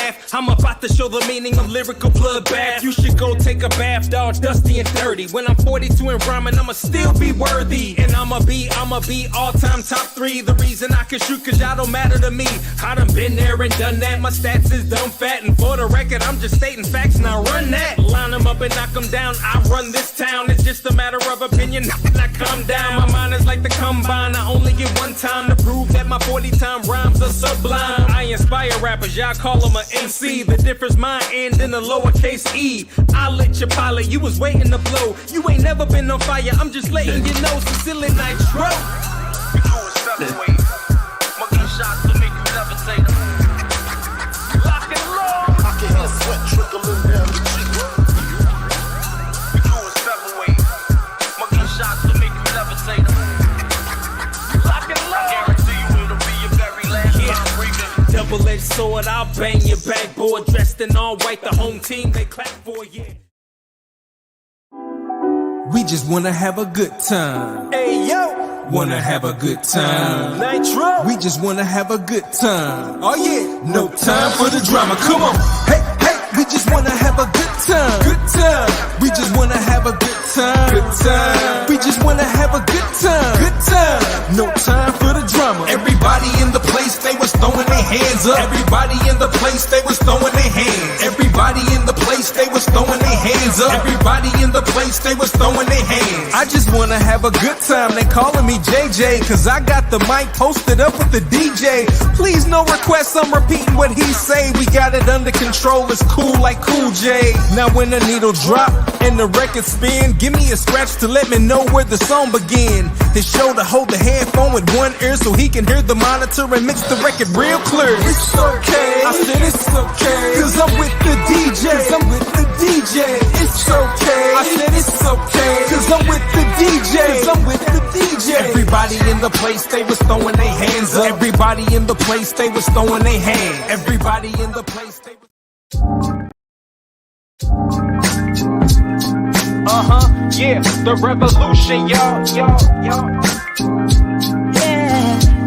laugh. I'm about to show the meaning of lyrical bloodbath. You should go take a bath, dog, dusty and dirty. When I'm 42 and rhyming, I'ma still be worthy. And I'ma be all-time top 3. The reason I can shoot, cause y'all don't matter to me. I done been there and done that. My stats is dumb fat. And for the record, I'm just stating facts, now run that. Line them up and knock them down. I run this town. It's just a matter of opinion. I come down. My mind is like the combine. I only get one time to prove that my 40-time rhymes are sublime. I inspire rappers, y'all call them a MC. The difference my end in the lowercase e. I lit your pilot, you was waiting to blow. You ain't never been on fire, I'm just letting you know. Sincerely Nitro. You doing featherweight. Monkey shots to make you levitate. Lock and load. I can hear sweat trickling down the cheek. You doing featherweight. Monkey shots to make you levitate. Lock and load. I guarantee you it'll be your very last time breathing. Double-edged sword, I'll bang your backboard. Dressed in all white, the home team, they clap for you. We just wanna have a good time. Hey yo, Wanna have a good time. Nitro. We just wanna have a good time. Oh yeah, no time for the drama. Come on. Hey, hey, we just wanna have a good time. Good time. We just wanna have a good time. Good time. We just wanna have a good time. Good time. No time for the drama. Everybody in the place, they was throwing their hands up. Everybody in the place, they was throwing their hands. Everybody in the place, they was throwing their hands up. Everybody in the place, they was throwing their hands. I just wanna have a good time. They calling me JJ, cause I got the mic posted up with the DJ. Please no requests, I'm repeating what he say. We got it under control, it's cool like Cool J. Now when the needle drop and the record spin, give me a scratch to let me know where the song begin. His shoulder hold the headphone with one ear so he can hear the monitor and mix the record real clear. It's okay, I said it's okay, cause I'm with the DJ. Cause I'm with the DJ. It's okay, I said it's okay, cause I'm with the DJ. Cause I'm with the DJ. Everybody in the place, they was throwing their hands up. Everybody in the place, they was throwing their hands. Everybody in the place, they was... Yeah, the revolution, y'all. Yeah,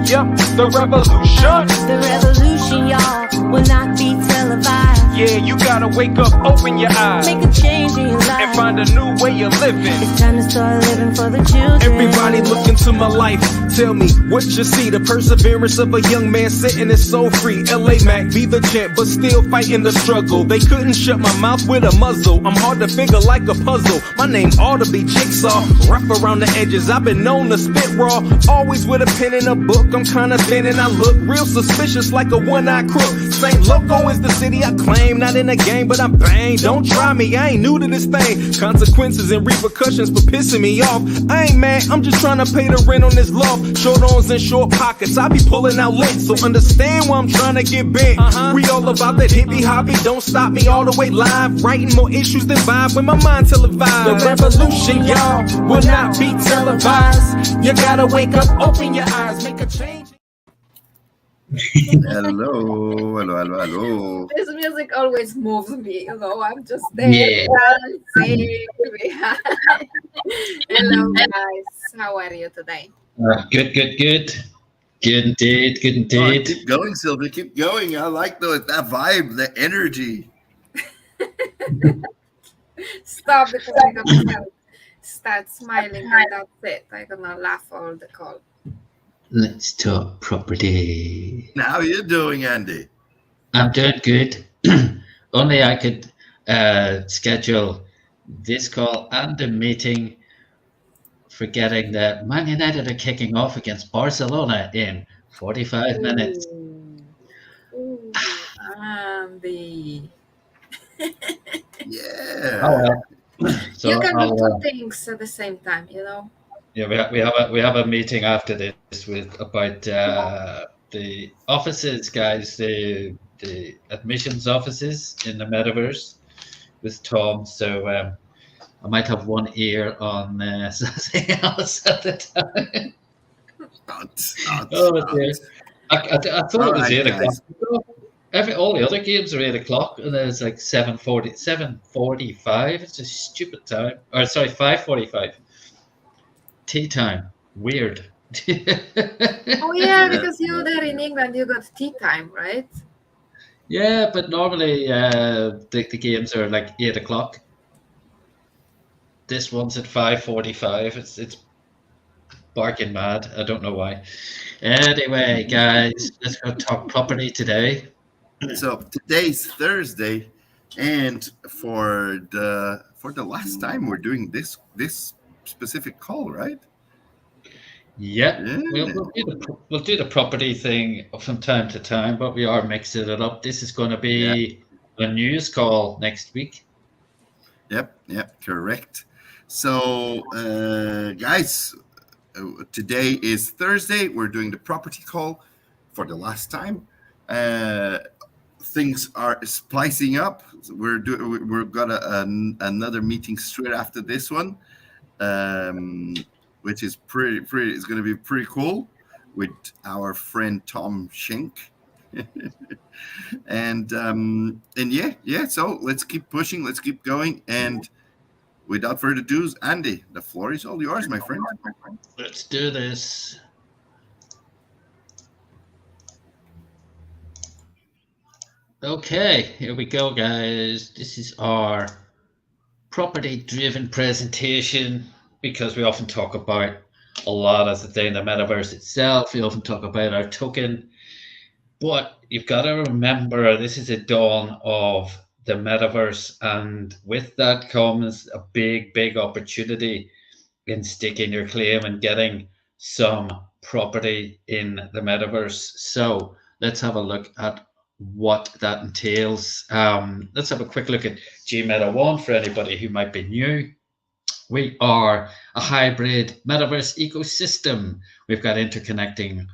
Yup, the revolution. the revolution, y'all, will not be televised. Yeah, you gotta wake up, open your eyes, Make a change in your life. and find a new way of living. It's time to start living for the children. Everybody look into my life. Tell me what you see. The perseverance of a young man sitting is so free. LA Mac be the champ, but still fighting the struggle. They couldn't shut my mouth with a muzzle. I'm hard to figure like a puzzle. My name ought to be Jigsaw. Rough around the edges, I've been known to spit raw. Always with a pen and a book. I'm kinda thin and I look real suspicious like a one-eyed crook. St. Loco is the city I claim. Not in a game, but I'm bang. Don't try me, I ain't new to this thing. Consequences and repercussions for pissing me off. I ain't mad, I'm just trying to pay the rent on this loft. Short arms and short pockets, I be pulling out lint. So understand why I'm trying to get bent. We all about that hippie hoppy, don't stop me all the way live. Writing more issues than vibe when my mind televised. The revolution, y'all, will not be televised. You gotta wake up, open your eyes, make a change. Hello. This music always moves me, you know. I'm just there Yeah. dancing. Hello, guys. How are you today? Good. Good indeed. Oh, keep going, Sylvia. Keep going. I like that vibe, the energy. Stop because I gonna start smiling and that's it. I'm gonna laugh all the call. Let's talk property. How you doing, Andy? I'm doing good. Only I could schedule this call and the meeting, forgetting that Man United are kicking off against Barcelona in 45 minutes. Ooh, Andy. Yeah. Oh, well. So You can do I'll, two things at the same time, you know. yeah, we have a meeting after this with about the offices, guys, the admissions offices in the metaverse with Tom. So I might have one ear on something else at the time. Oh dear! I thought it was 8 o'clock. All the other games are 8 o'clock, and then it's like 7:45. It's a stupid time. Or sorry, 5:45. Tea time. Weird. Oh yeah, because you're there in England, you got tea time, right? Yeah, but normally the games are like 8 o'clock. This one's at 5:45. It's barking mad. I don't know why. Anyway, guys, let's go talk property today. So today's Thursday, and for the last time we're doing this specific call, right? Yep. Yeah. We'll do the property thing from time to time, but we are mixing it up. This is going to be a news call next week. Yep, correct. So, guys, today is Thursday. We're doing the property call for the last time. Things are splicing up. We've got another meeting straight after this one, which is pretty. It's going to be pretty cool with our friend Tom Schenk. and yeah. So let's keep pushing. Let's keep going. And without further ado, Andy, the floor is all yours, my friend. Let's do this. Okay, here we go, guys. This is our property-driven presentation because we often talk about a lot as a day in the metaverse itself. We often talk about our token, but you've got to remember this is a dawn of the metaverse, and with that comes a big opportunity in staking your claim and getting some property in the metaverse. So let's have a look at what that entails. Let's have a quick look at GMeta One for anybody who might be new. We are a hybrid metaverse ecosystem. We've got interconnecting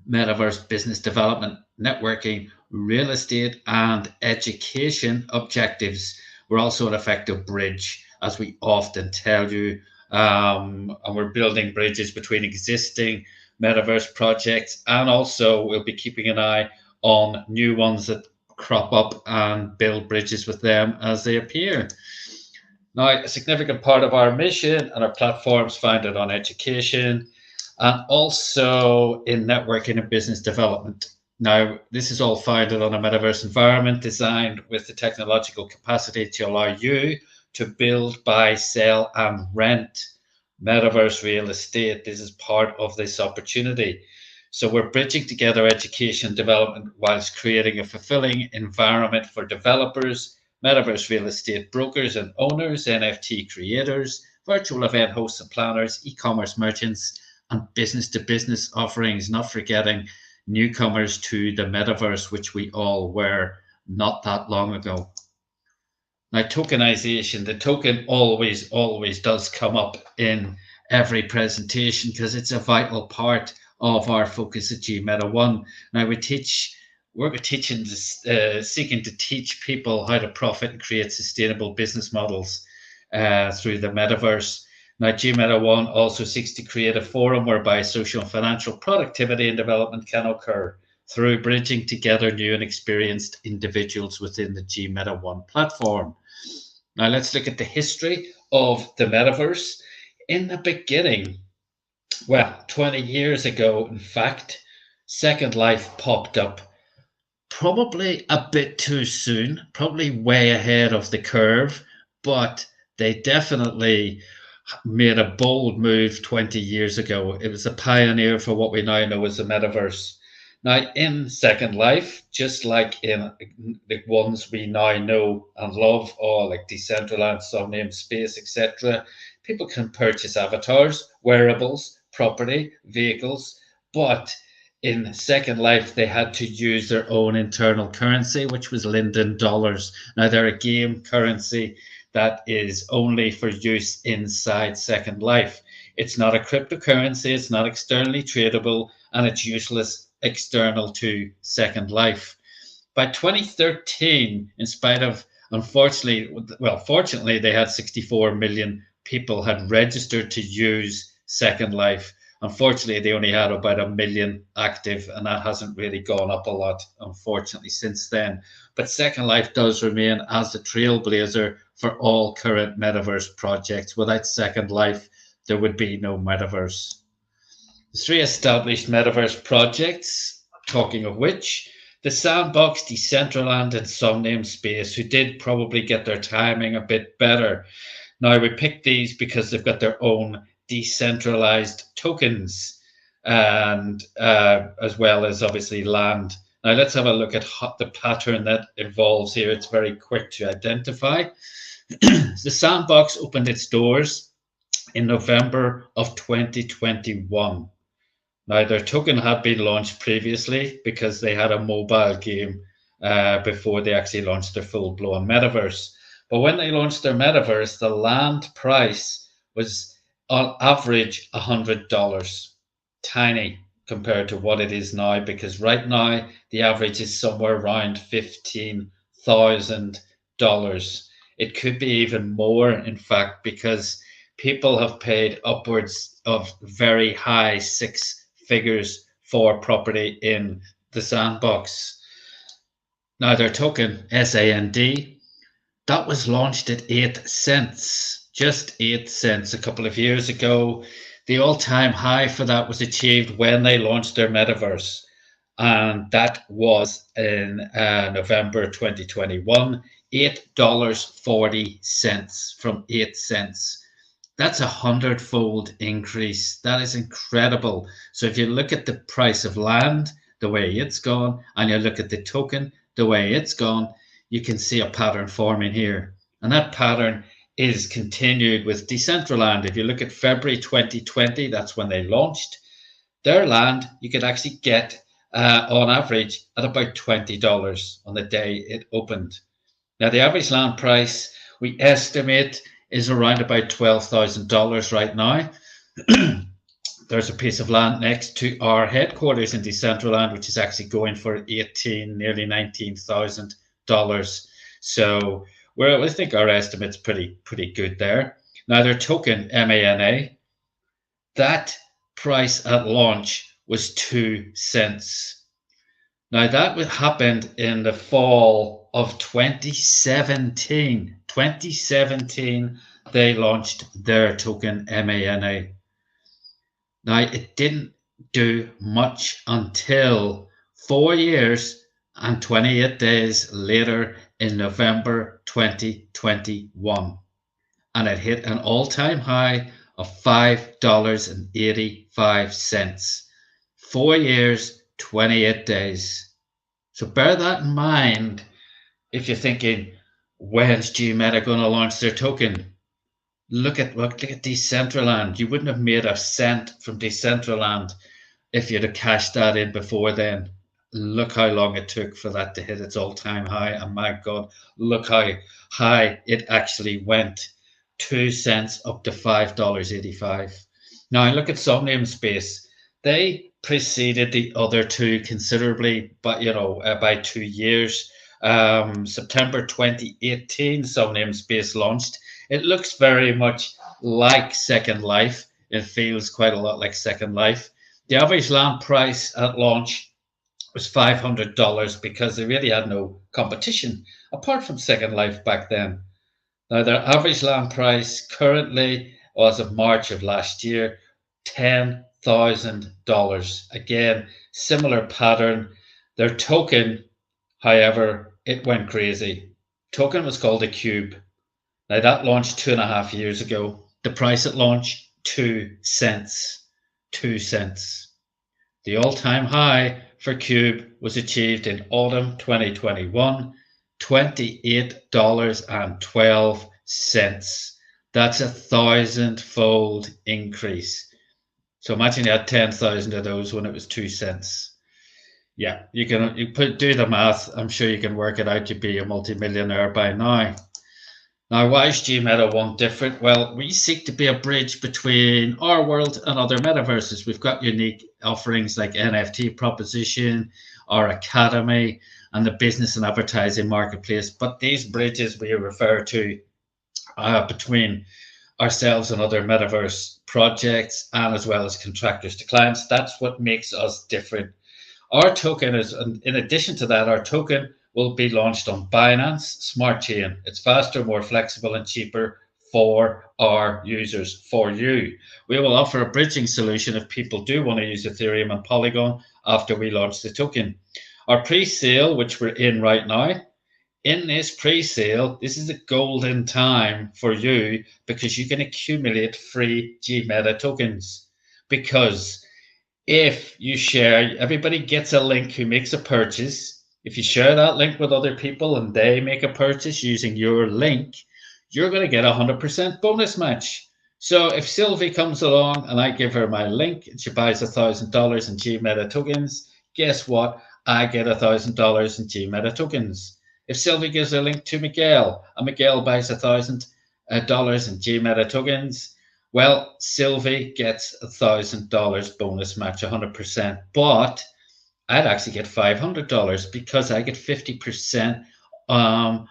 metaverse business development, networking, real estate, and education objectives. We're also an effective bridge, as we often tell you, and we're building bridges between existing metaverse projects, and also we'll be keeping an eye on new ones that crop up and build bridges with them as they appear. Now, a significant part of our mission and our platforms founded on education and also in networking and business development. Now, this is all founded on a metaverse environment designed with the technological capacity to allow you to build, buy, sell, and rent metaverse real estate. This is part of this opportunity. So we're bridging together education and development whilst creating a fulfilling environment for developers, metaverse real estate brokers and owners, NFT creators, virtual event hosts and planners, e-commerce merchants, and business-to-business offerings, not forgetting newcomers to the metaverse, which we all were not that long ago. Now, tokenization, the token always does come up in every presentation because it's a vital part of our focus at GMeta One. Now, we're seeking to teach people how to profit and create sustainable business models through the metaverse. Now, GMeta One also seeks to create a forum whereby social and financial productivity and development can occur through bridging together new and experienced individuals within the GMeta One platform. Now, let's look at the history of the metaverse. In the beginning, well, 20 years ago, in fact, Second Life popped up probably a bit too soon, probably way ahead of the curve, but they definitely made a bold move 20 years ago. It was a pioneer for what we now know as the metaverse. Now, in Second Life, just like in the ones we now know and love, all like Decentraland, Somnium, Space, etc., people can purchase avatars, wearables, property, vehicles, but in Second Life, they had to use their own internal currency, which was Linden dollars. Now, they're a game currency that is only for use inside Second Life. It's not a cryptocurrency, it's not externally tradable, and it's useless external to Second Life. By 2013, in spite of, fortunately, they had 64 million people had registered to use Second Life. Unfortunately, they only had about 1 million active, and that hasn't really gone up a lot, unfortunately, since then. But Second Life does remain as the trailblazer for all current metaverse projects. Without Second Life, there would be no metaverse. The 3 established metaverse projects, talking of which, The Sandbox, Decentraland, and Somnium Space, who did probably get their timing a bit better. Now, we picked these because they've got their own decentralized tokens, and as well as obviously land. Now, let's have a look at the pattern that evolves here. It's very quick to identify. The Sandbox opened its doors in November of 2021. Now, their token had been launched previously because they had a mobile game before they actually launched their full-blown metaverse. But when they launched their metaverse, the land price was on average $100, tiny compared to what it is now, because right now the average is somewhere around $15,000. It could be even more, in fact, because people have paid upwards of very high six figures for property in the Sandbox. Now, their token, SAND, that was launched at 8 cents, just 8 cents a couple of years ago. The all-time high for that was achieved when they launched their metaverse, and that was in November 2021, $8.40 from 8 cents. That's 100-fold increase. That is incredible. So if you look at the price of land, the way it's gone, and you look at the token, the way it's gone, you can see a pattern forming here. And that pattern is continued with Decentraland. If you look at February 2020, that's when they launched their land. You could actually get on average at about $20 on the day it opened. Now, the average land price we estimate is around about $12,000 right now. There's a piece of land next to our headquarters in Decentraland, which is actually going for nearly $19,000. So I think our estimate's pretty good there. Now, their token, MANA, that price at launch was 2 cents. Now, that happened in the fall of 2017. 2017, they launched their token, MANA. Now, it didn't do much until 4 years and 28 days later in November 2021. And it hit an all-time high of $5.85. 4 years, 28 days. So bear that in mind if you're thinking, when's G-Meta going to launch their token? Look at Decentraland. You wouldn't have made a cent from Decentraland if you'd have cashed that in before then. Look how long it took for that to hit its all-time high. And my God, look how high it actually went. 2 cents up to $5.85. Now look at Somnium Space. They preceded the other two considerably, but by 2 years. September 2018, Somnium Space launched. It looks very much like Second Life. It feels quite a lot like Second Life. The average land price at launch was $500 because they really had no competition apart from Second Life back then. Now, their average land price currently, as of March of last year, $10,000. Again, similar pattern. Their token, however, it went crazy. Token was called a Cube. Now, that launched 2.5 years ago. The price at launch, 2 cents. 2 cents. The all-time high for Cube was achieved in autumn 2021, $28.12. That's 1,000-fold increase. So imagine you had 10,000 of those when it was 2 cents. Yeah, do the math. I'm sure you can work it out. You'd be a multimillionaire by now. Now, why is G-Meta one different? Well, we seek to be a bridge between our world and other metaverses. We've got unique offerings like NFT proposition, our academy, and the business and advertising marketplace. But these bridges we refer to between ourselves and other metaverse projects, and as well as contractors to clients. That's what makes us different. Our token is, in addition to that, our token will be launched on Binance Smart Chain. It's faster, more flexible, and cheaper for our users, for you. We will offer a bridging solution if people do want to use Ethereum and Polygon after we launch the token. our pre-sale, which we're in right now. In this pre-sale, this is a golden time for you because you can accumulate free GMeta tokens. Because if you share, everybody gets a link who makes a purchase. If you share that link with other people and they make a purchase using your link, you're going to get 100% bonus match. So if Sylvie comes along and I give her my link and she buys $1,000 in GMeta tokens, guess what? I get $1,000 in GMeta tokens. If Sylvie gives a link to Miguel and Miguel buys $1,000 in GMeta tokens, well, Sylvie gets $1,000 bonus match, 100%. But I'd actually get $500 because I get 50% on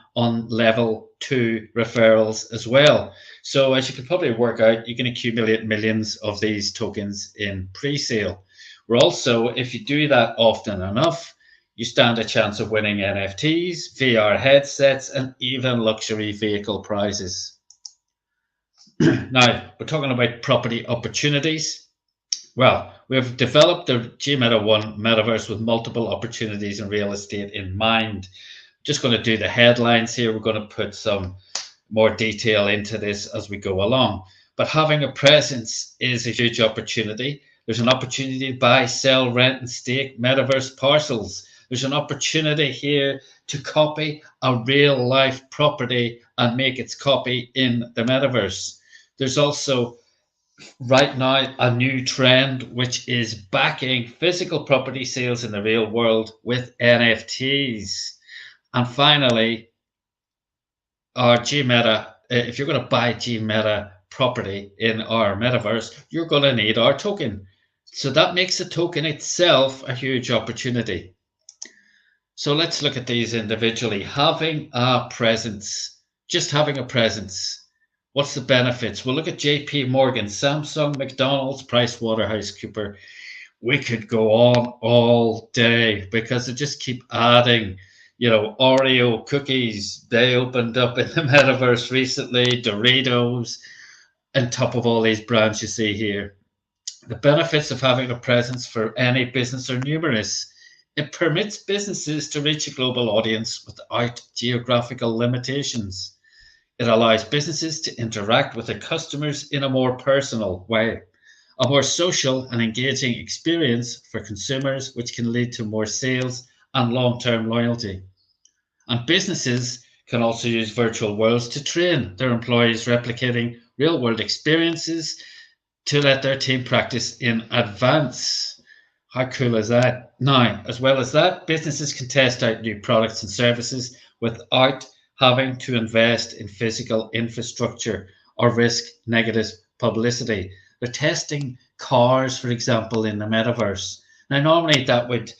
level 2 referrals as well. So as you can probably work out, you can accumulate millions of these tokens in pre-sale. We're also, if you do that often enough, you stand a chance of winning NFTs, VR headsets, and even luxury vehicle prizes. Now, we're talking about property opportunities. Well, we've developed the GMeta One metaverse with multiple opportunities in real estate in mind. Just going to do the headlines here. We're going to put some more detail into this as we go along. But having a presence is a huge opportunity. There's an opportunity to buy, sell, rent, and stake metaverse parcels. There's an opportunity here to copy a real life property and make its copy in the metaverse. There's also right now a new trend which is backing physical property sales in the real world with NFTs. And finally, our GMeta, if you're going to buy GMeta property in our metaverse, you're going to need our token. So that makes the token itself a huge opportunity. So let's look at these individually. Having a presence, just having a presence. What's the benefits? We'll look at JP Morgan, Samsung, McDonald's, PricewaterhouseCoopers. We could go on all day because they just keep adding, you know, Oreo cookies. They opened up in the metaverse recently, Doritos, on top of all these brands you see here. The benefits of having a presence for any business are numerous. It permits businesses to reach a global audience without geographical limitations. It allows businesses to interact with their customers in a more personal way, a more social and engaging experience for consumers, which can lead to more sales and long-term loyalty. And businesses can also use virtual worlds to train their employees, replicating real-world experiences to let their team practice in advance. How cool is that? Now, as well as that, businesses can test out new products and services without having to invest in physical infrastructure or risk negative publicity. They're testing cars, for example, in the metaverse. Now, normally that would,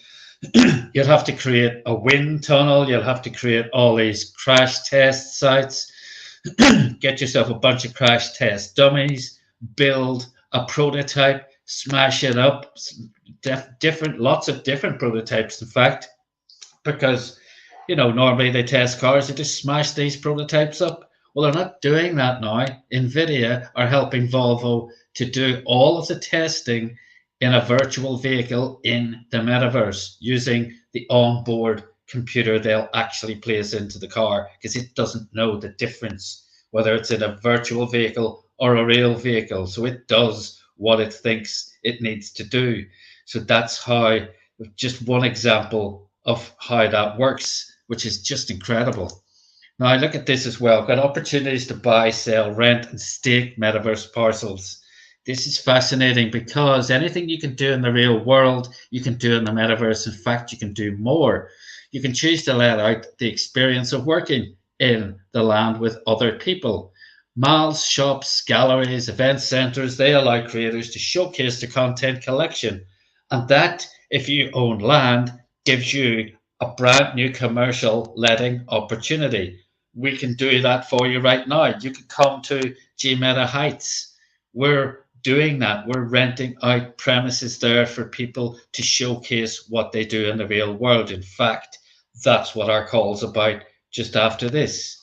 you'd have to create a wind tunnel, you'll have to create all these crash test sites, get yourself a bunch of crash test dummies, build a prototype, smash it up, lots of different prototypes, in fact, because, you know, normally they test cars, they just smash these prototypes up. Well, they're not doing that now. NVIDIA are helping Volvo to do all of the testing in a virtual vehicle in the metaverse using the onboard computer they'll actually place into the car, because it doesn't know the difference whether it's in a virtual vehicle or a real vehicle. So it does what it thinks it needs to do. So that's how, just one example of how that works, which is just incredible. Now I look at this as well. Got opportunities to buy, sell, rent, and stake metaverse parcels. This is fascinating because anything you can do in the real world, you can do in the metaverse. In fact, you can do more. You can choose to let out the experience of working in the land with other people. Malls, shops, galleries, event centers, they allow creators to showcase their content collection. And that, if you own land, gives you a brand new commercial letting opportunity. We can do that for you right now. You can come to GMeta Heights. We're doing that. We're renting out premises there for people to showcase what they do in the real world. In fact, that's what our call's about just after this.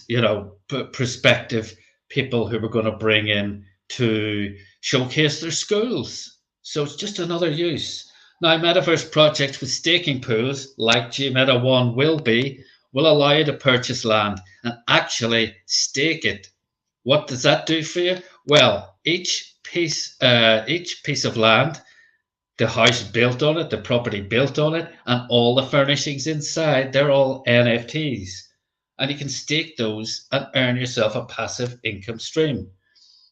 You know, prospective people who we're going to bring in to showcase their schools. So it's just another use. Now, metaverse projects with staking pools, like GMeta 1 will allow you to purchase land and actually stake it. What does that do for you? Well, each piece of land, the house built on it, the property built on it, and all the furnishings inside, they're all NFTs. And you can stake those and earn yourself a passive income stream.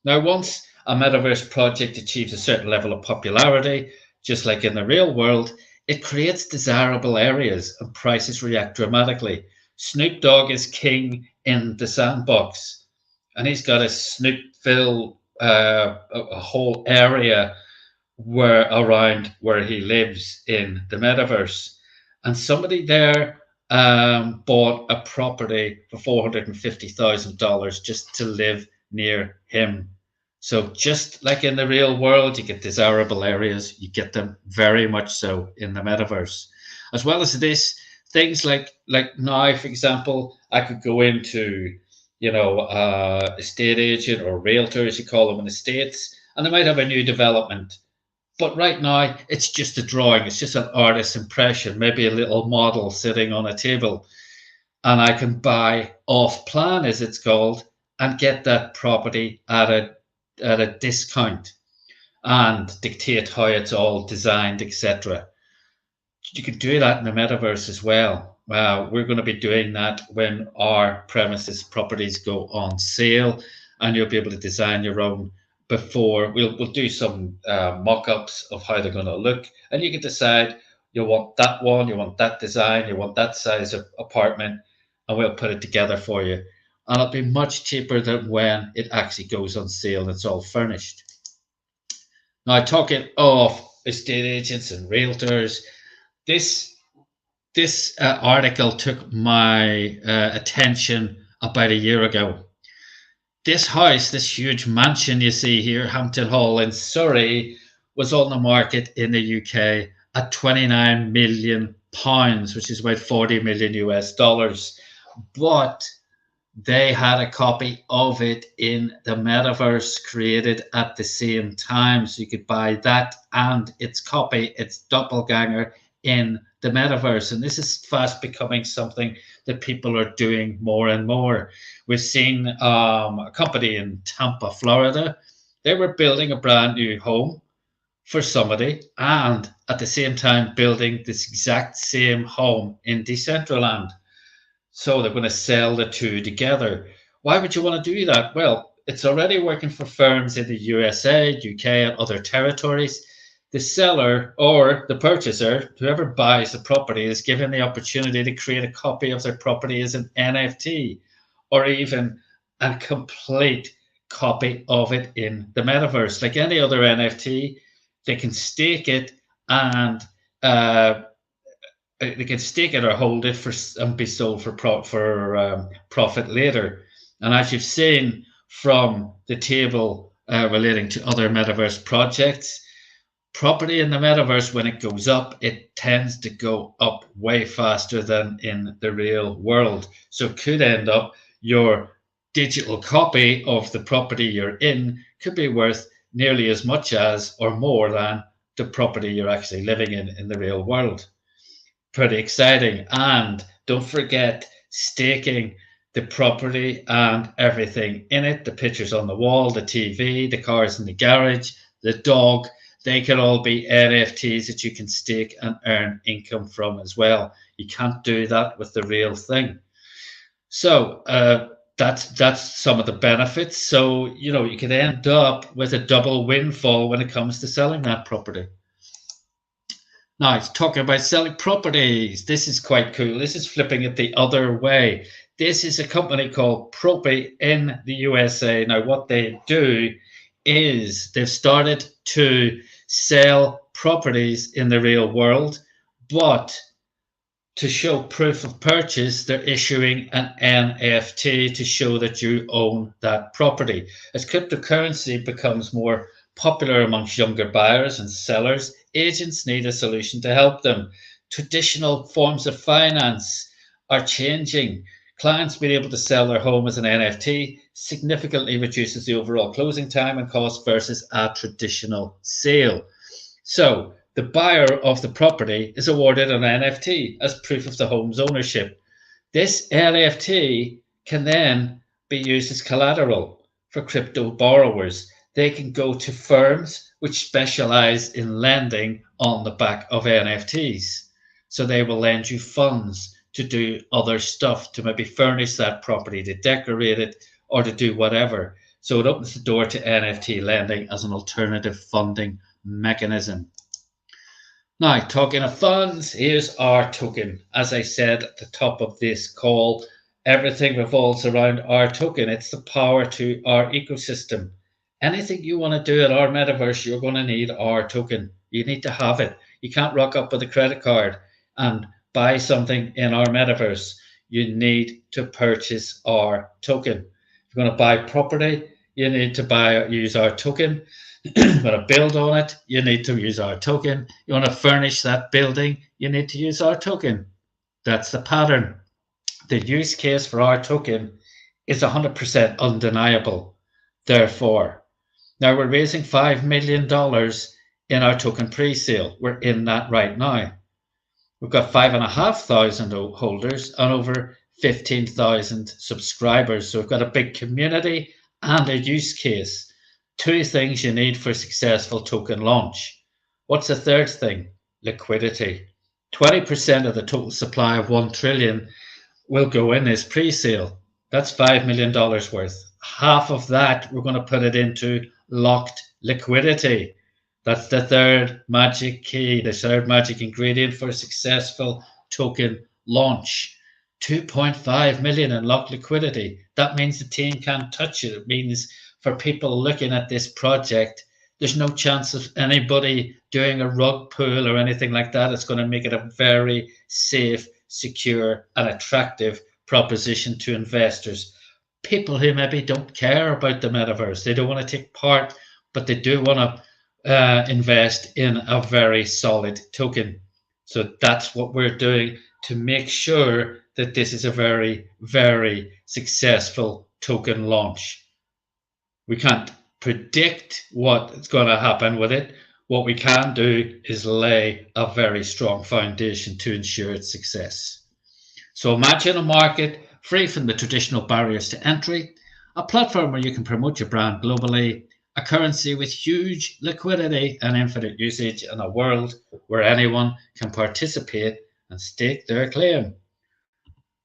Now, once a metaverse project achieves a certain level of popularity, just like in the real world, it creates desirable areas and prices react dramatically. Snoop Dogg is king in the sandbox, and he's got a Snoopville, a whole area around where he lives in the metaverse. And somebody there bought a property for $450,000 just to live near him. So just like in the real world, you get desirable areas, you get them very much so in the metaverse. As well as this, things like now, for example, I could go into, estate agent or realtor, as you call them in the States, and they might have a new development. But right now, it's just a drawing. It's just an artist's impression, maybe a little model sitting on a table. And I can buy off plan, as it's called, and get that property at a discount and dictate how it's all designed, etc. You can do that in the metaverse as well. We're going to be doing that when our premises properties go on sale, and you'll be able to design your own. Before we'll do some mock-ups of how they're going to look, and you can decide you want that one, you want that design, you want that size of apartment, and we'll put it together for you. And it'll be much cheaper than when it actually goes on sale and it's all furnished. Now, talking of estate agents and realtors, this article took my attention about a year ago. This house, this huge mansion you see here, Hampton Hall in Surrey, was on the market in the UK at £29 million, which is about 40 million US dollars. But they had a copy of it in the metaverse created at the same time. So you could buy that and its copy, its doppelganger, in the metaverse. And this is fast becoming something that people are doing more and more. We've seen a company in Tampa, Florida. They were building a brand new home for somebody and at the same time building this exact same home in Decentraland. So they're going to sell the two together. Why would you want to do that? Well, it's already working for firms in the USA, UK, and other territories. The seller or the purchaser, whoever buys the property, is given the opportunity to create a copy of their property as an NFT, or even a complete copy of it in the metaverse. Like any other NFT, they can stake it and they can stake it or hold it and be sold for profit later. And as you've seen from the table relating to other metaverse projects, property in the metaverse, when it goes up, it tends to go up way faster than in the real world. So it could end up your digital copy of the property you're in could be worth nearly as much as or more than the property you're actually living in the real world. Pretty exciting. And don't forget staking the property and everything in it, the pictures on the wall, the TV, the cars in the garage, the dog. They can all be NFTs that you can stake and earn income from as well. You can't do that with the real thing. So that's some of the benefits. So, you can end up with a double windfall when it comes to selling that property. Now, it's talking about selling properties. This is quite cool. This is flipping it the other way. This is a company called Propy in the USA. Now, what they do is they've started to sell properties in the real world, but to show proof of purchase, they're issuing an NFT to show that you own that property. As cryptocurrency becomes more popular amongst younger buyers and sellers, agents need a solution to help them. Traditional forms of finance are changing. Clients being able to sell their home as an NFT significantly reduces the overall closing time and cost versus a traditional sale. So the buyer of the property is awarded an NFT as proof of the home's ownership. This NFT can then be used as collateral for crypto borrowers. They can go to firms which specialize in lending on the back of NFTs. So they will lend you funds to do other stuff, to maybe furnish that property, to decorate it, or to do whatever. So it opens the door to NFT lending as an alternative funding mechanism. Now, talking of funds, here's our token. As I said at the top of this call, everything revolves around our token. It's the power to our ecosystem. Anything you want to do at our metaverse, you're going to need our token. You need to have it. You can't rock up with a credit card and buy something in our metaverse. You need to purchase our token. If you're going to buy property, you need to use our token. You want to build on it, you need to use our token. You want to furnish that building, you need to use our token. That's the pattern. The use case for our token is 100% undeniable. Therefore, now we're raising $5 million in our token pre-sale. We're in that right now. We've got 5,500 holders and over 15,000 subscribers. So we've got a big community and a use case. Two things you need for a successful token launch. What's the third thing? Liquidity. 20% of the total supply of 1 trillion will go in as pre-sale. That's $5 million worth. Half of that, we're going to put it into locked liquidity. That's the third magic key, the third magic ingredient for a successful token launch. 2.5 million in locked liquidity. That means the team can't touch it. It means for people looking at this project, there's no chance of anybody doing a rug pull or anything like that. It's going to make it a very safe, secure, and attractive proposition to investors. People who maybe don't care about the metaverse, they don't want to take part, but they do want to invest in a very solid token. So that's what we're doing to make sure that this is a very, very successful token launch. We can't predict what's going to happen with it. What we can do is lay a very strong foundation to ensure its success. So imagine a market free from the traditional barriers to entry, a platform where you can promote your brand globally, a currency with huge liquidity and infinite usage, and a world where anyone can participate and stake their claim.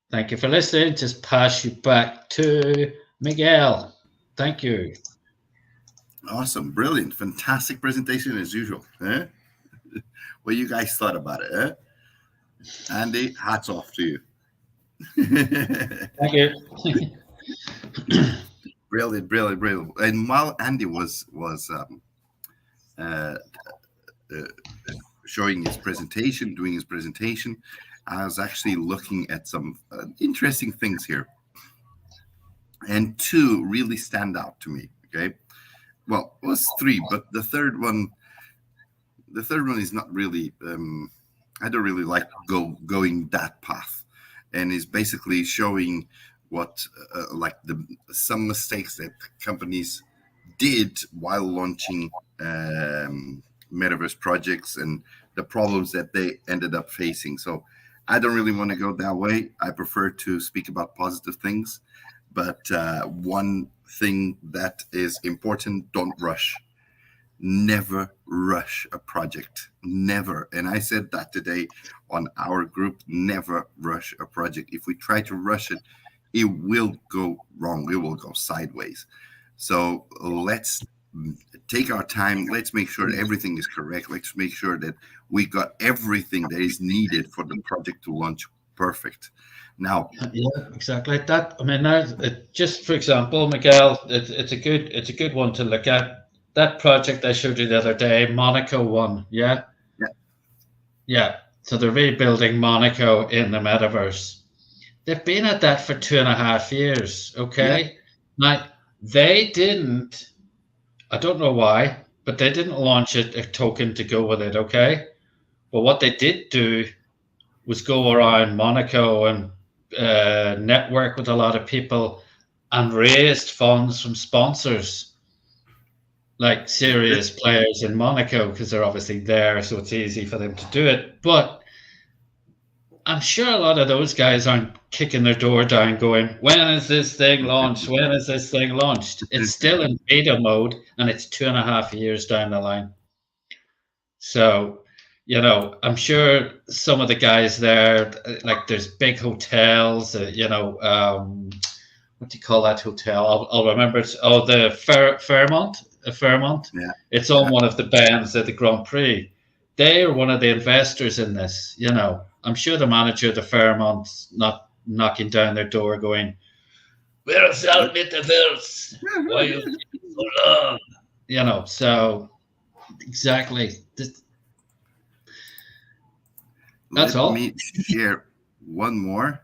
Thank you for listening. Just pass you back to Miguel. Thank you. Awesome. Brilliant. Fantastic presentation as usual. Eh? What you guys thought about it? Eh? Andy, hats off to you. Thank you. Brilliant, brilliant, brilliant. And while Andy was showing his presentation, doing his presentation, I was actually looking at some interesting things here. And two really stand out to me, okay? Well, it was three, but the third one is not really, I don't really like going that path. And is basically showing what, some mistakes that companies did while launching metaverse projects and the problems that they ended up facing. So I don't really want to go that way. I prefer to speak about positive things. But one thing that is important, don't rush. Never rush a project. Never. And I said that today on our group, never rush a project. If we try to rush it, it will go wrong. It will go sideways. So let's take our time. Let's make sure everything is correct. Let's make sure that we got everything that is needed for the project to launch perfect. Now, yeah, exactly like that. I mean, just for example, Miguel, it's a good one to look at. That project I showed you the other day, Monaco one, yeah? Yeah. So they're rebuilding Monaco in the metaverse. They've been at that for 2.5 years, okay? Yeah. Now, they didn't, I don't know why, but they didn't launch a token to go with it, okay? But what they did do was go around Monaco and network with a lot of people and raised funds from sponsors. like serious players in Monaco because they're obviously there, so it's easy for them to do it. But I'm sure a lot of those guys aren't kicking their door down going, when is this thing launched? When is this thing launched? It's still in beta mode and it's 2.5 years down the line. So, I'm sure some of the guys there, like there's big hotels, what do you call that hotel? I'll remember it. Oh, the Fairmont. Fairmont. Yeah. It's on one of the bands at the Grand Prix. They are one of the investors in this. I'm sure the manager of the Fairmont's not knocking down their door going, "Where's our metaverse? Why you taking so long?" So exactly. That's all. Let me share one more.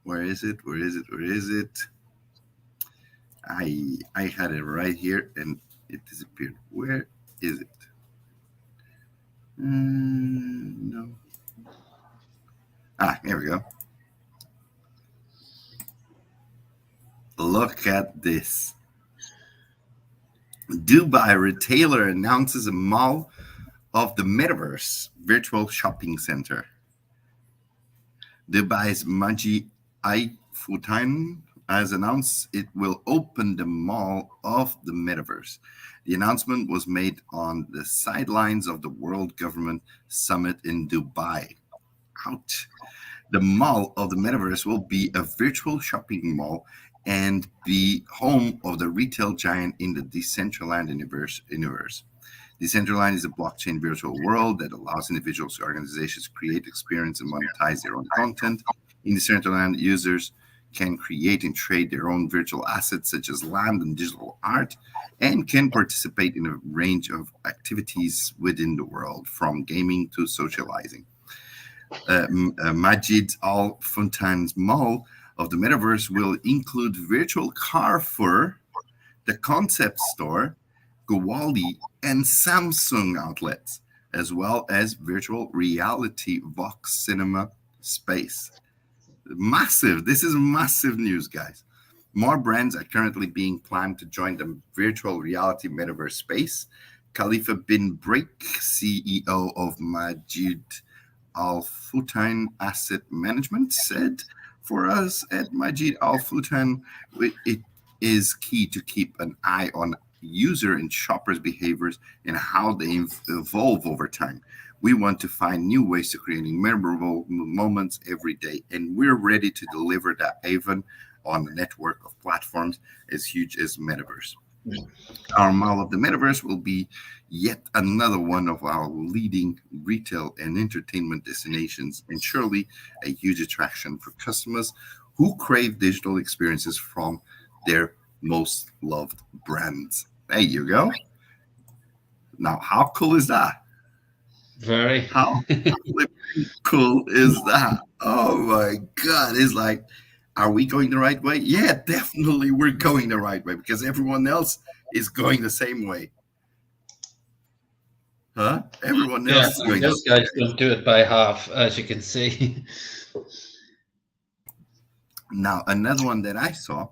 Where is it? I had it right here and it disappeared. Where is it? No. Here we go. Look at this. Dubai retailer announces a mall of the metaverse virtual shopping center. Dubai's Majid Al Futtaim has announced it will open the mall of the metaverse. The announcement was made on the sidelines of the World Government Summit in Dubai. Ouch. The mall of the metaverse will be a virtual shopping mall and be home of the retail giant in the Decentraland universe. Decentraland is a blockchain virtual world that allows individuals and organizations to create, experience, and monetize their own content. In Decentraland, users can create and trade their own virtual assets such as land and digital art, and can participate in a range of activities within the world, from gaming to socializing. Majid Al Futtaim's Mall of the Metaverse will include virtual Carrefour, the Concept Store, Gowaldi, and Samsung outlets, as well as virtual reality Vox Cinema space. Massive. This is massive news, guys. More brands are currently being planned to join the virtual reality metaverse space. Khalifa bin Break, CEO of Majid Al Futtaim Asset Management, said, "For us at Majid Al Futtaim, it is key to keep an eye on user and shoppers' behaviors and how they evolve over time. We want to find new ways to creating memorable moments every day, and we're ready to deliver that even on a network of platforms as huge as Metaverse. Our Mall of the Metaverse will be yet another one of our leading retail and entertainment destinations, and surely a huge attraction for customers who crave digital experiences from their most loved brands." There you go. Now, how cool is that? Very. How cool is that? Oh my God. It's like, are we going the right way? Yeah, definitely we're going the right way because everyone else is going the same way. Huh? Everyone else is going those guys don't do it by half, as you can see. Now, another one that I saw,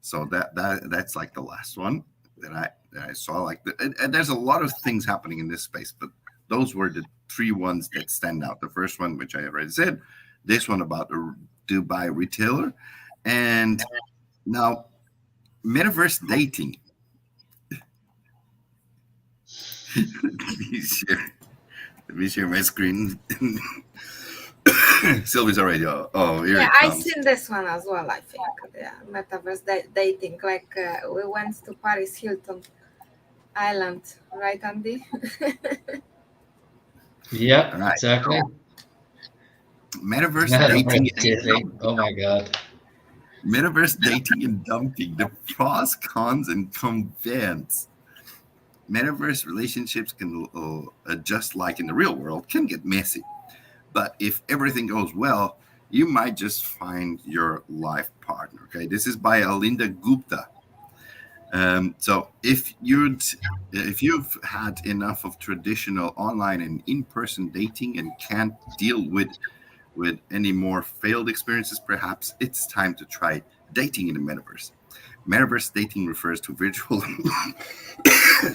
so that's like the last one that I saw. Like, and there's a lot of things happening in this space, but those were the three ones that stand out. The first one, which I already said, this one about a Dubai retailer, and now metaverse dating. Let me share my screen. Sylvie's already. Here Yeah, it I've comes. seen this one as well. I think, yeah, metaverse dating. Like we went to Paris Hilton Island, right, Andy? Yeah, Right. exactly. Metaverse Yeah, dating. really. Oh my God. Metaverse dating and dumping, the pros, cons, and convents. Metaverse relationships can, just like in the real world, can get messy. But if everything goes well, you might just find your life partner. Okay, this is by Alinda Gupta. So if you've had enough of traditional online and in-person dating and can't deal with any more failed experiences, perhaps it's time to try dating in the metaverse. Metaverse dating refers to virtual.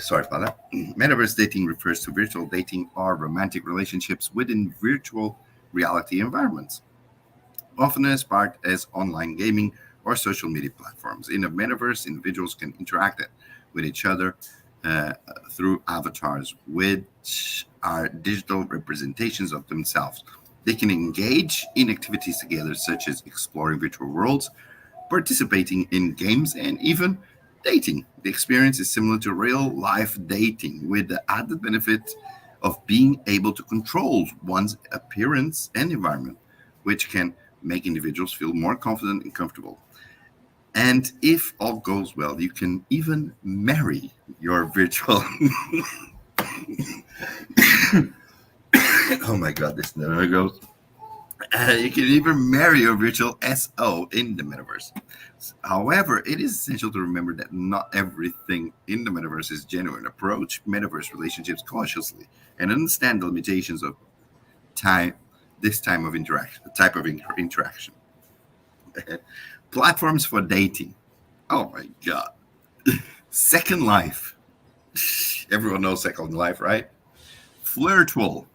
Sorry about that. Metaverse dating refers to virtual dating or romantic relationships within virtual reality environments, often inspired as online gaming or social media platforms. In a metaverse, individuals can interact with each other through avatars, which are digital representations of themselves. They can engage in activities together, such as exploring virtual worlds, participating in games, and even dating. The experience is similar to real life dating, with the added benefit of being able to control one's appearance and environment, which can make individuals feel more confident and comfortable. And if all goes well, you can even marry your virtual. Oh my God, this never goes. You can even marry your virtual SO in the metaverse. However, it is essential to remember that not everything in the metaverse is genuine. Approach metaverse relationships cautiously and understand the limitations of time, this time of interaction, type of interaction. Platforms for dating. Oh my God. Second Life. Everyone knows Second Life, right? Flirtwell,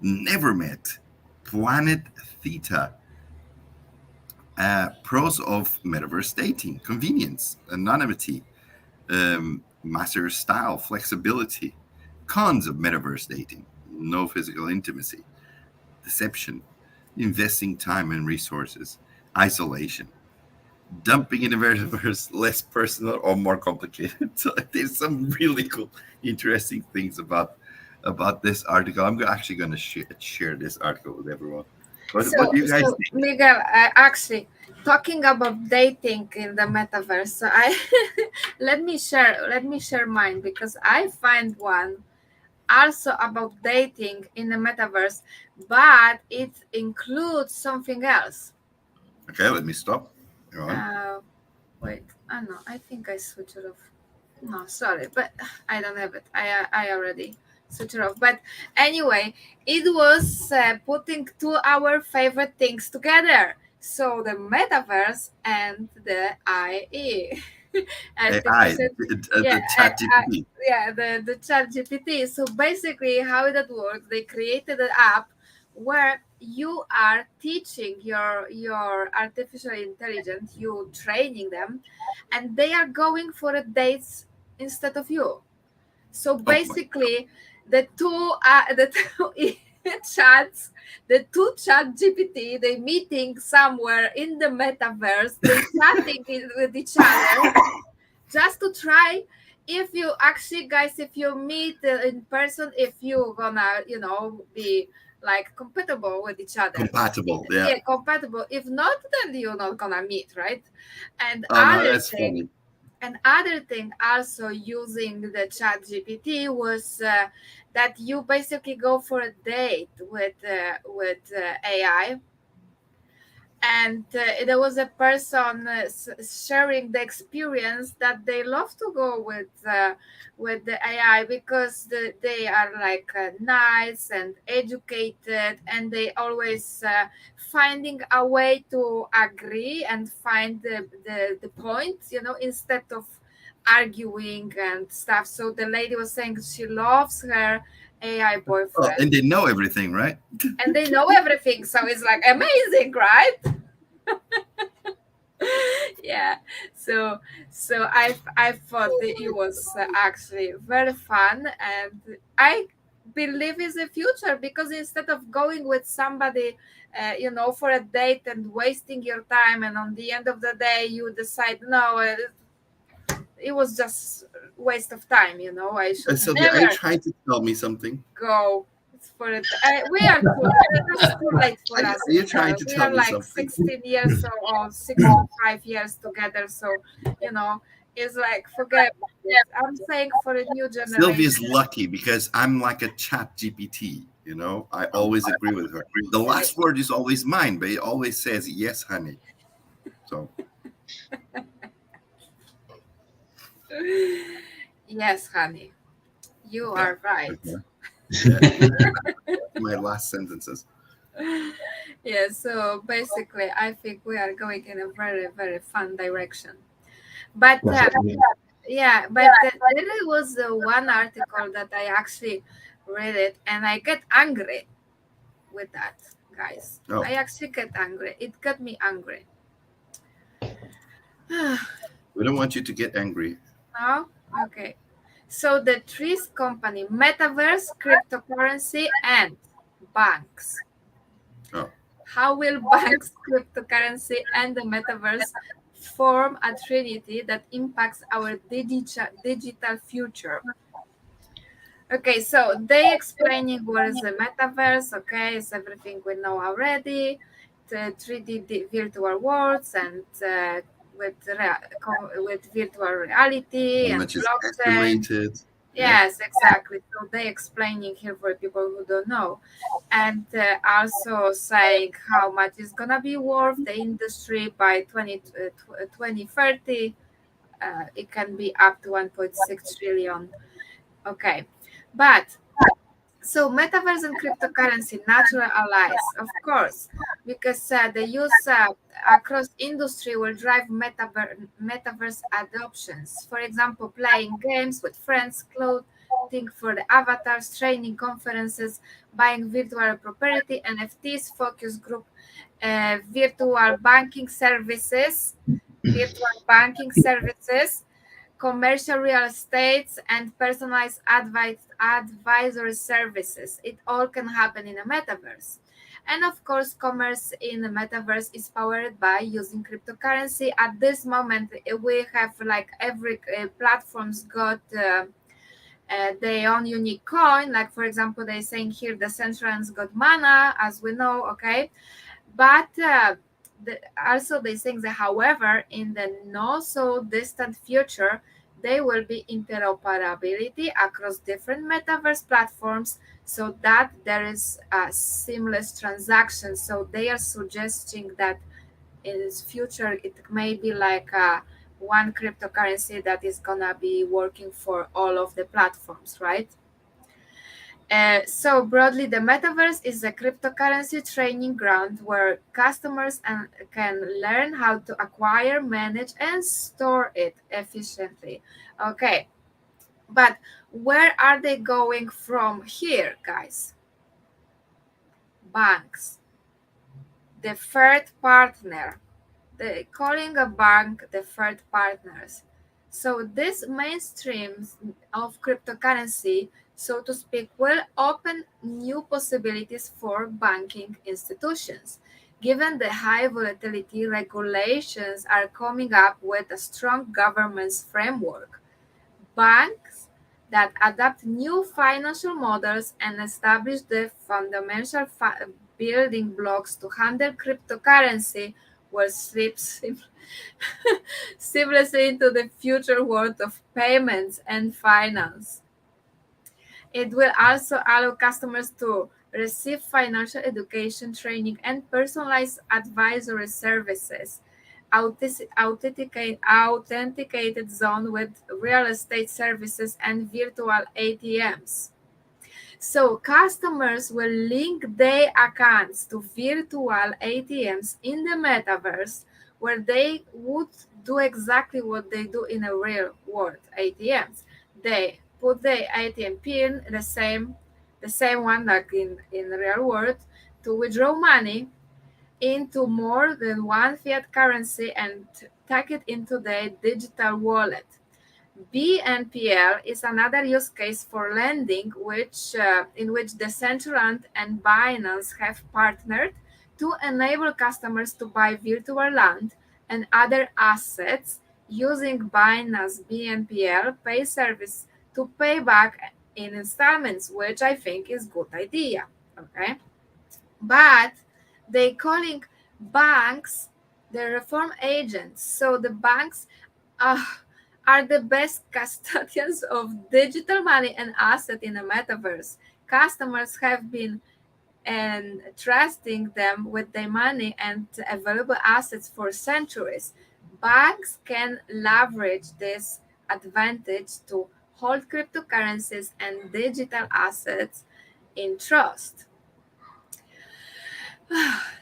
Never Met, Planet Theta. Pros of metaverse dating: convenience, anonymity, master style, flexibility. Cons of metaverse dating: no physical intimacy, deception, investing time and resources, isolation. Dumping in the metaverse, less personal or more complicated. So there's some really cool, interesting things about this article. I'm actually going to share this article with everyone. What do you guys think? Miguel, actually, talking about dating in the metaverse, so let me share mine, because I find one also about dating in the metaverse, but it includes something else. Okay, let me stop. Wait, no, I think I switched it off. No, sorry, but I don't have it. I already switched it off. But anyway, it was putting two our favorite things together. So the metaverse and the IE. AI, the chat GPT. The chat GPT. So basically how that works, they created an app where you are teaching your artificial intelligence, you training them, and they are going for a dates instead of you. So basically the two chats, the two chat GPT, they meeting somewhere in the metaverse, they chatting with each other just to try if you actually, guys, if you meet in person, if you're gonna be like compatible with each other. Compatible. Compatible. If not, then you're not gonna meet, right? And that's funny. Another thing also using the chat GPT was that you basically go for a date with AI, and there was a person sharing the experience that they love to go with the AI because they are like nice and educated, and they always finding a way to agree and find the point, instead of arguing and stuff. So the lady was saying she loves her AI boyfriend. And they know everything, right? And they know everything, so it's like amazing, right? So I thought that it was actually very fun, and I believe is the future, because instead of going with somebody for a date and wasting your time, and on the end of the day you decide no, it was just waste of time, I should so never are you trying to tell me something? Go for it. We are too late for us. You're trying to tell me like something. 16 years or 65 years together, so it's like forget it. I'm saying for a new generation. Sylvia's lucky because I'm like a chat GPT. I always agree with her. The last word is always mine, but it always says yes, honey. So yes, honey, you are right. My last sentences. So basically I think we are going in a very, very fun direction. But Definitely. yeah, but there was one article that I actually read it, and I get angry with that, guys. Oh. I actually get angry. It got me angry. We don't want you to get angry. Oh, okay. So the threes company, metaverse, cryptocurrency, and banks. Oh. How will banks, cryptocurrency, and the metaverse form a trinity that impacts our digital future? Okay, so they explaining what is the metaverse. Okay, it's everything we know already. The 3D virtual worlds and with virtual reality How and much is blockchain. estimated? Yeah. Yes, exactly. So they explaining here for people who don't know, and also saying how much is gonna be worth the industry by 2030. It can be up to 1.6 trillion. Okay, but so metaverse and cryptocurrency, natural allies, of course, because the use across industry will drive metaverse adoptions. For example, playing games with friends, clothing for the avatars, training conferences, buying virtual property, NFTs, focus group, virtual banking services, commercial real estates, and personalized advisory services. It all can happen in a metaverse. And of course, commerce in the metaverse is powered by using cryptocurrency. At this moment, we have like every platform's got their own unique coin. Like for example, they're saying here the Central's got Mana, as we know, okay. But also they think that, however, in the not so distant future, there will be interoperability across different metaverse platforms so that there is a seamless transaction. So they are suggesting that in this future it may be like one cryptocurrency that is gonna be working for all of the platforms, right? So broadly, the metaverse is a cryptocurrency training ground where customers can learn how to acquire, manage, and store it efficiently. Okay, but where are they going from here, guys? Banks, the third partner. They're calling a bank the third partners. So this mainstream of cryptocurrency, so to speak, will open new possibilities for banking institutions. Given the high volatility, regulations are coming up with a strong governance framework. Banks that adapt new financial models and establish the fundamental building blocks to handle cryptocurrency will slip seamlessly into the future world of payments and finance. It will also allow customers to receive financial education training and personalized advisory services. Authenticated zone with real estate services and virtual ATMs. So customers will link their accounts to virtual ATMs in the metaverse where they would do exactly what they do in a real world ATMs. They put the ATM pin, the same one like in the real world, to withdraw money into more than one fiat currency and take it into their digital wallet. BNPL is another use case for lending, in which Decentraland and Binance have partnered to enable customers to buy virtual land and other assets using Binance BNPL pay service to pay back in installments, which I think is good idea. Okay, but they calling banks the reform agents. So the banks uh, are the best custodians of digital money and asset in the metaverse. Customers have been trusting them with their money and available assets for centuries. Banks can leverage this advantage to hold cryptocurrencies and digital assets in trust.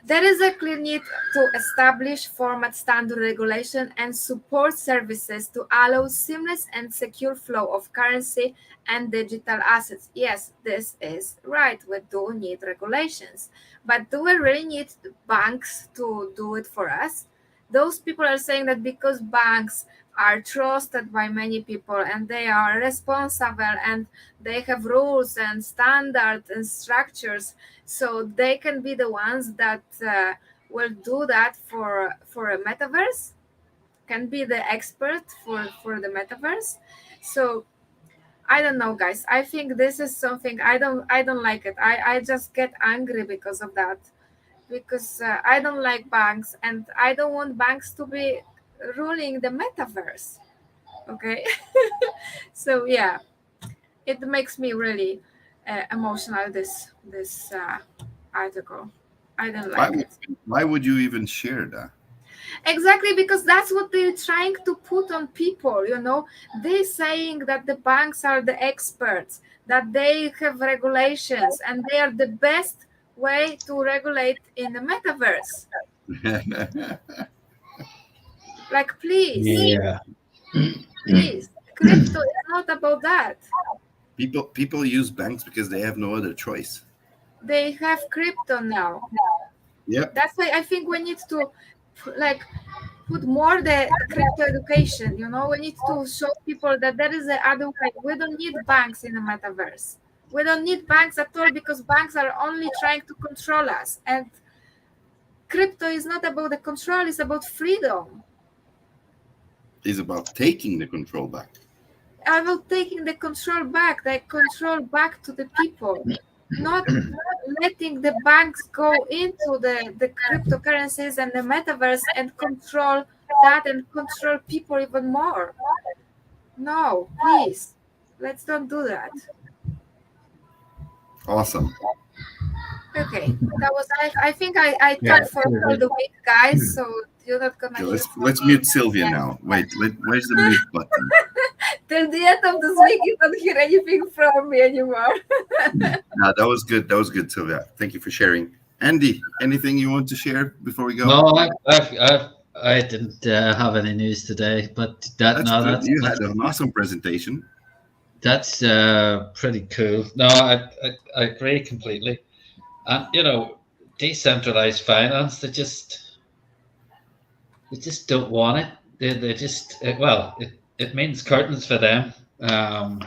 There is a clear need to establish format standard regulation and support services to allow seamless and secure flow of currency and digital assets. Yes, this is right. We do need regulations, but do we really need banks to do it for us? Those people are saying that because banks are trusted by many people and they are responsible and they have rules and standards and structures, so they can be the ones that will do that for a metaverse, can be the expert for the metaverse. So I don't know, guys. I think this is something I don't like it. I just get angry because of that, because I don't like banks and I don't want banks to be ruling the metaverse. Okay. So yeah, it makes me really emotional, this article. I don't Why, like it. why would you even share that? Exactly, because that's what they're trying to put on people, you know. They're saying that the banks are the experts, that they have regulations and they are the best way to regulate in the metaverse. Like, please, Yeah. please, crypto is not about that. People use banks because they have no other choice. They have crypto now. Yep. That's why I think we need to like put more the crypto education, you know. We need to show people that there is a other way. We don't need banks in the metaverse. We don't need banks at all, because banks are only trying to control us, and crypto is not about the control, it's about freedom. Is about taking the control back. About taking the control back to the people, not letting the banks go into the cryptocurrencies and the metaverse and control that and control people even more. No, please, let's don't do that. Awesome. Okay, that was I think I Yeah, talked for the week, guys, so you're not gonna Okay, hear let's from let's me. mute Sylvia now. Wait, where's the mute button? Till the end of this week, you don't hear anything from me anymore. No, that was good. That was good, Sylvia. Thank you for sharing. Andy, anything you want to share before we go? No, I didn't have any news today, but That's good. You had an awesome presentation. That's pretty cool. No, I agree completely. And you know, decentralized finance, they just don't want it. They just it means curtains for them. And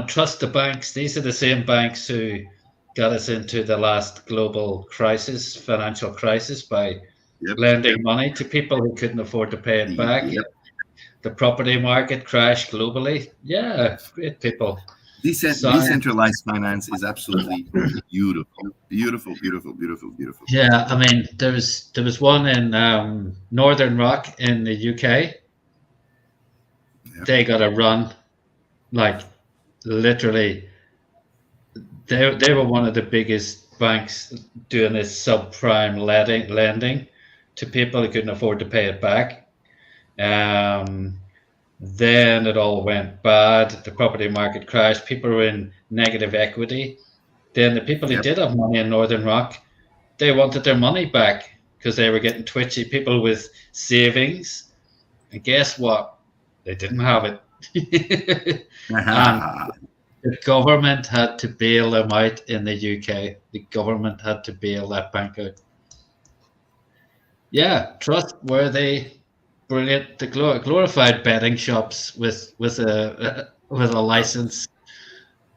trust the banks. These are the same banks who got us into the last global crisis, financial crisis, by lending money to people who couldn't afford to pay it back. Yep. The property market crashed globally. Yeah, great people. Decentralized finance is absolutely beautiful. Yeah, I mean, there was one in Northern Rock in the UK. Yeah. They got a run, like literally. They were one of the biggest banks doing this subprime lending to people who couldn't afford to pay it back. Then it all went bad. The property market crashed. People were in negative equity. Then the people who did have money in Northern Rock, they wanted their money back because they were getting twitchy. People with savings, and guess what? They didn't have it. And the government had to bail them out in the UK. The government had to bail that bank out. Yeah, trustworthy. Brilliant. The glorified betting shops with a license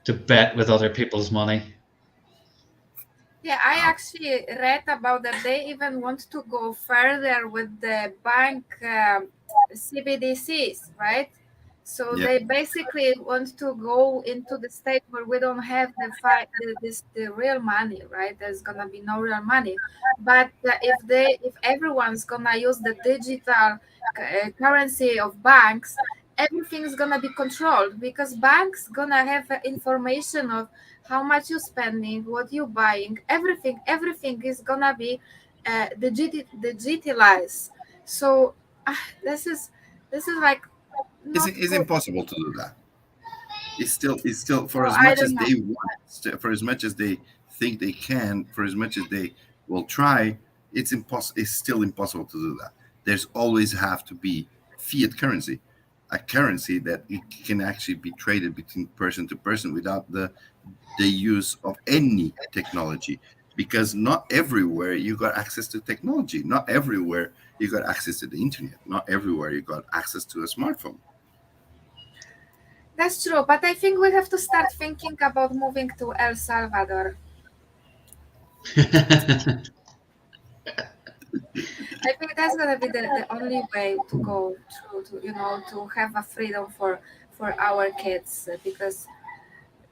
to bet with other people's money. Yeah, I actually read about that. They even want to go further with the bank CBDCs, right? So they basically want to go into the state where we don't have the real money, right? There's gonna be no real money. But if everyone's gonna use the digital currency of banks, everything's gonna be controlled, because banks gonna have information of how much you're spending, what you're buying, everything is gonna be digitalized. So this is like it's impossible to do that. It's still for Oh, as I much don't as know. they want, for as much as they think they can, for as much as they will try, it's impossible. It's still impossible to do that. There's always have to be fiat currency, a currency that it can actually be traded between person to person without the use of any technology. Because not everywhere you got access to technology. Not everywhere you got access to the internet. Not everywhere you got access to a smartphone. That's true, but I think we have to start thinking about moving to El Salvador. I think that's gonna be the only way to go to have a freedom for our kids, because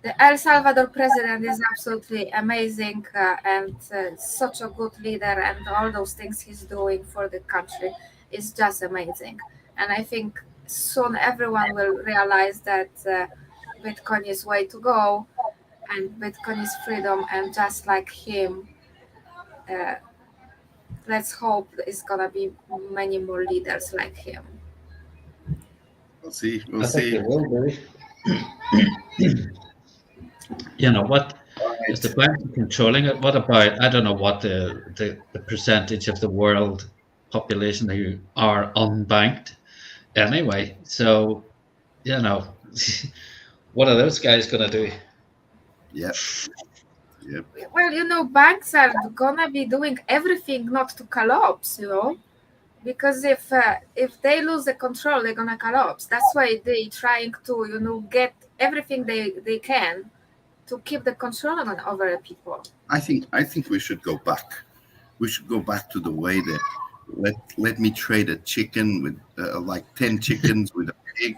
the El Salvador president is absolutely amazing and such a good leader, and all those things he's doing for the country is just amazing. And I think soon everyone will realize that Bitcoin is way to go, and Bitcoin is freedom, and just like him, let's hope it's gonna be many more leaders like him. We'll see. We'll I think see. it will be. You know what? Is the bank controlling it? What about, I don't know what the percentage of the world population who are unbanked anyway. So, you know, what are those guys going to do? Yep. Yep. Well, banks are gonna be doing everything not to collapse, because if they lose the control, they're gonna collapse. That's why they trying to get everything they can to keep the control over the people. I think we should go back. We should go back to the way that let me trade a chicken with like 10 chickens with a pig,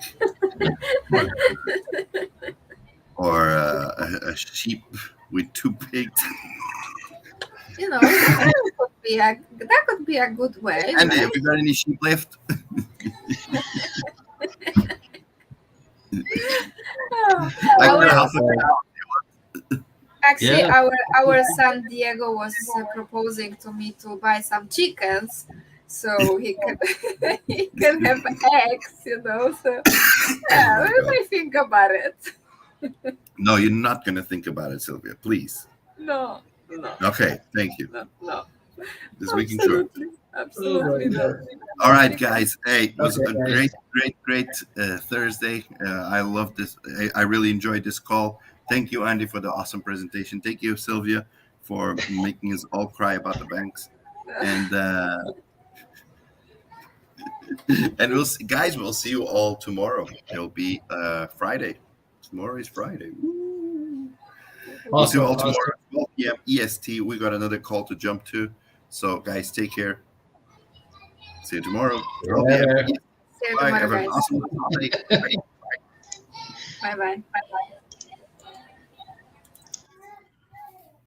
or a sheep with 2 pigs. That could be a good way. And right? have you got any sheep left? I Our- got half a cow. Actually, Yeah. our son Diego was proposing to me to buy some chickens, so he can he can have eggs, So yeah, we might think about it. No, you're not going to think about it, Sylvia. Please. No. Okay, thank you. No. Just making sure. Absolutely not. All right, guys. Hey, it was Okay, a guys. great Thursday. I love this. I really enjoyed this call. Thank you, Andy, for the awesome presentation. Thank you, Sylvia, for making us all cry about the banks. And and we'll see you all tomorrow. It'll be Friday. Tomorrow is Friday. Woo. We'll see you all tomorrow. 12 p.m. EST. We got another call to jump to. So, guys, take care. See you tomorrow. 12 p.m. Yeah. See you Bye. tomorrow, Have an guys. awesome holiday. Bye bye.